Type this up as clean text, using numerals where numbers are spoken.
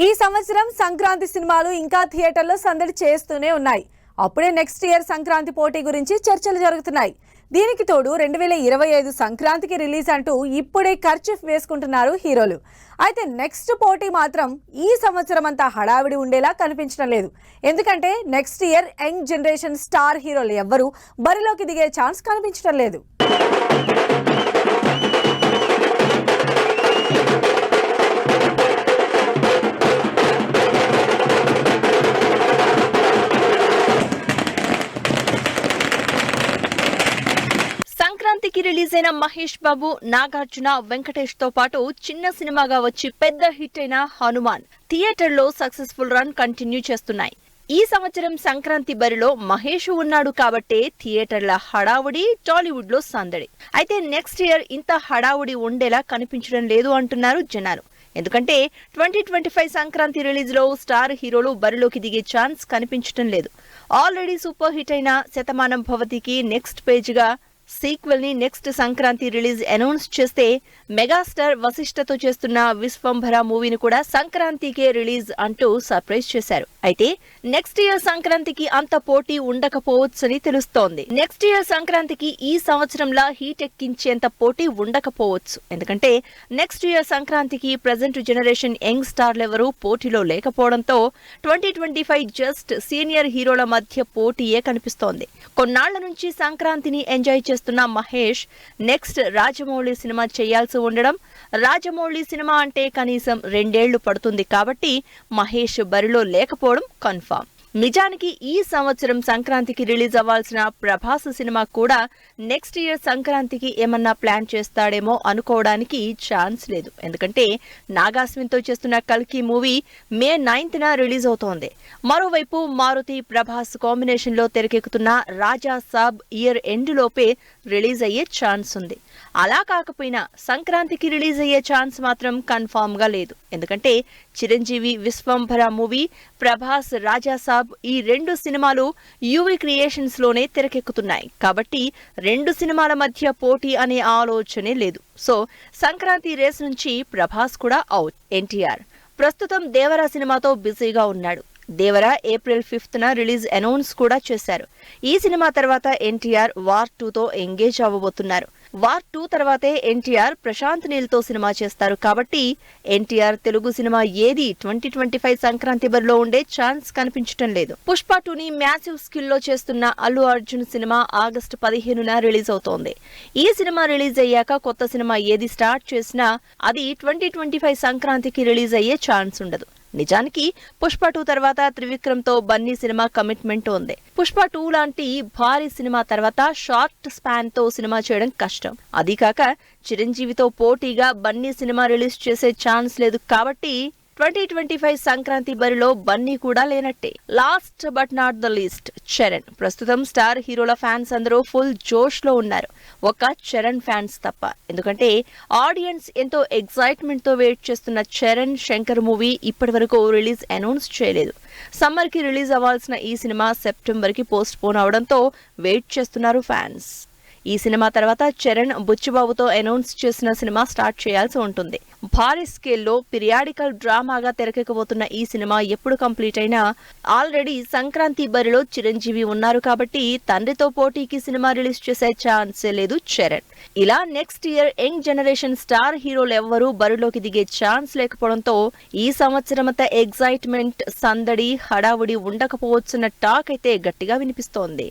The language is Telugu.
ఈ సంవత్సరం సంక్రాంతి సినిమాలు ఇంకా థియేటర్లో సందడి చేస్తూనే ఉన్నాయి. అప్పుడే నెక్స్ట్ ఇయర్ సంక్రాంతి పోటీ గురించి చర్చలు జరుగుతున్నాయి. దీనికి తోడు 2025 సంక్రాంతికి రిలీజ్ అంటూ ఇప్పుడే ఖర్చు వేసుకుంటున్నారు హీరోలు. అయితే నెక్స్ట్ పోటీ మాత్రం ఈ సంవత్సరం అంతా హడావిడి ఉండేలా కనిపించడం లేదు. ఎందుకంటే next year young generation star హీరోలు ఎవ్వరూ బరిలోకి దిగే ఛాన్స్ కనిపించడం లేదు. సంక్రాంతికి రిలీజ్ అయిన మహేష్ బాబు, నాగార్జున, వెంకటేష్ తో పాటు చిన్న సినిమాగా వచ్చి పెద్ద హిట్ అయిన హనుమాన్ థియేటర్లో సక్సెస్ఫుల్ రన్ కంటిన్యూ చేస్తున్నాయి. ఈ సంవత్సరం సంక్రాంతి బరిలో మహేష్ ఉన్నాడు కాబట్టే థియేటర్ల హడావుడి, టాలీవుడ్ లో సందడి. అయితే నెక్స్ట్ ఇయర్ ఇంత హడావుడి ఉండేలా కనిపించడం లేదు అంటున్నారు జనాలు. ఎందుకంటే 2025 సంక్రాంతి రిలీజ్ లో స్టార్ హీరోలు బరిలోకి దిగే ఛాన్స్ కనిపించడం లేదు. ఆల్రెడీ సూపర్ హిట్ అయిన శతమానం భవతికి నెక్స్ట్ పేజ్ గా సీక్వెల్ ని నెక్స్ట్ సంక్రాంతి రిలీజ్ అనౌన్స్ చేస్తే, మెగాస్టార్ వశిష్ఠతో చేస్తున్న విశ్వంభర మూవీని కూడా సంక్రాంతికే రిలీజ్ అంటూ సర్ప్రైజ్ చేశారు. అయితే నెక్స్ట్ ఇయర్ సంక్రాంతికి అంత పోటీ ఉండకపోవచ్చని తెలుస్తోంది. నెక్స్ట్ ఇయర్ సంక్రాంతికి ఈ సంవత్సరంలా హీట్ ఎక్కించేంత పోటీ ఉండకపోవచ్చు. ఎందుకంటే నెక్స్ట్ ఇయర్ సంక్రాంతికి ప్రజెంట్ జనరేషన్ యంగ్ స్టార్లు ఎవరూ పోటీలో లేకపోవడంతో 2025 జస్ట్ సీనియర్ హీరోల మధ్య పోటీయే కనిపిస్తోంది. కొన్నాళ్ల నుంచి సంక్రాంతిని ఎంజాయ్ చేస్తున్న మహేష్ నెక్స్ట్ రాజమౌళి సినిమా చేయాల్సి ఉండడం, రాజమౌళి సినిమా అంటే కనీసం 2 ఏళ్లు పడుతుంది కాబట్టి మహేష్ బరిలో లేకపోవడం కన్ఫర్మ్. నిజానికి ఈ సంవత్సరం సంక్రాంతికి రిలీజ్ అవ్వాల్సిన ప్రభాస్ సినిమా కూడా నెక్స్ట్ ఇయర్ సంక్రాంతికి ఏమన్నా ప్లాన్ చేస్తాడేమో అనుకోవడానికి ఛాన్స్ లేదు. ఎందుకంటే నాగాస్విన్తో చేస్తున్న కల్కి మూవీ మే 9న రిలీజ్ అవుతోంది. మరోవైపు మారుతి, ప్రభాస్ కాంబినేషన్ లో తెరకెక్కుతున్న రాజా సాబ్ ఇయర్ ఎండ్ లోపే రిలీజ్ అయ్యే ఛాన్స్ ఉంది. అలా కాకపోయినా సంక్రాంతికి రిలీజ్ అయ్యే ఛాన్స్ మాత్రం కన్ఫామ్ గా లేదు. ఎందుకంటే చిరంజీవి విశ్వంభర మూవీ, ప్రభాస్ రాజా సాబ్ ఈ 2 సినిమాలు యూవీ క్రియేషన్స్ లోనే తెరకెక్కుతున్నాయి కాబట్టి 2 సినిమాల మధ్య పోటీ అనే ఆలోచనే లేదు. సో సంక్రాంతి రేస్ నుంచి ప్రభాస్ కూడా అవుట్. ఎన్టీఆర్ ప్రస్తుతం దేవరా సినిమాతో బిజీగా ఉన్నాడు. దేవరా ఏప్రిల్ 5న రిలీజ్ అనౌన్స్ కూడా చేశారు. ఈ సినిమా తర్వాత ఎన్టీఆర్ వార్ 2తో ఎంగేజ్ అవ్వబోతున్నారు. వార్ 2 తర్వాతే ఎన్టీఆర్ ప్రశాంత్ నీల్ తో సినిమా చేస్తారు కాబట్టి ఎన్టీఆర్ తెలుగు సినిమా ఏది 2025 సంక్రాంతి బరిలో ఉండే ఛాన్స్ కనిపించడం లేదు. పుష్ప 2ని మ్యాసివ్ స్కిల్ లో చేస్తున్న అల్లు అర్జున్ సినిమా ఆగస్టు 15న రిలీజ్ అవుతోంది. ఈ సినిమా రిలీజ్ అయ్యాక కొత్త సినిమా ఏది స్టార్ట్ చేసినా అది 2025 సంక్రాంతికి రిలీజ్ అయ్యే ఛాన్స్ ఉండదు. నిజానికి పుష్ప 2 తర్వాత త్రివిక్రమ్ తో బన్నీ సినిమా కమిట్మెంట్ ఉంది. పుష్ప 2 లాంటి భారీ సినిమా తర్వాత షార్ట్ స్పాన్ తో సినిమా చేయడం కష్టం. అదీకాక చిరంజీవితో పోటీగా బన్నీ సినిమా రిలీజ్ చేసే ఛాన్స్ లేదు కాబట్టి 2025 సంక్రాంతి బరిలో బన్నీ కూడా లేనట్టే. Last but not the least Charan. ప్రస్తుతం స్టార్ హీరోల ఫ్యాన్స్ అందరూ ఫుల్ జోష్ లో ఉన్నారు, ఒక చరణ్ ఫ్యాన్స్ తప్ప. ఎందుకంటే ఆడియన్స్ ఎంతో ఎక్సైట్మెంట్ తో వెయిట్ చేస్తున్న చరణ్ శంకర్ మూవీ ఇప్పటి వరకు రిలీజ్ అనౌన్స్ చేయలేదు. సమ్మర్ కి రిలీజ్ అవ్వాల్సిన ఈ సినిమా సెప్టెంబర్ కి పోస్ట్ పోన్ అవడంతో వెయిట్ చేస్తున్నారు ఫ్యాన్స్. ఈ సినిమా తర్వాత చరణ్ బుచ్చిబాబుతో అనౌన్స్ చేసిన సినిమా స్టార్ట్ చేయాల్సి ఉంటుంది. భారీ స్కేల్లో పిరియాడికల్ డ్రామాగా తెరకెక్కబోతున్న ఈ సినిమా ఎప్పుడు కంప్లీట్ అయినా ఆల్రెడీ సంక్రాంతి బరిలో చిరంజీవి ఉన్నారు కాబట్టి తండ్రితో పోటీకి సినిమా రిలీజ్ చేసే ఛాన్సే లేదు చరణ్. ఇలా next year young generation star హీరోలు ఎవ్వరూ బరిలోకి దిగే ఛాన్స్ లేకపోవడంతో ఈ సంవత్సరమంతా ఎగ్జైట్మెంట్, సందడి, హడావుడి ఉండకపోవచ్చున్న టాక్ అయితే గట్టిగా వినిపిస్తోంది.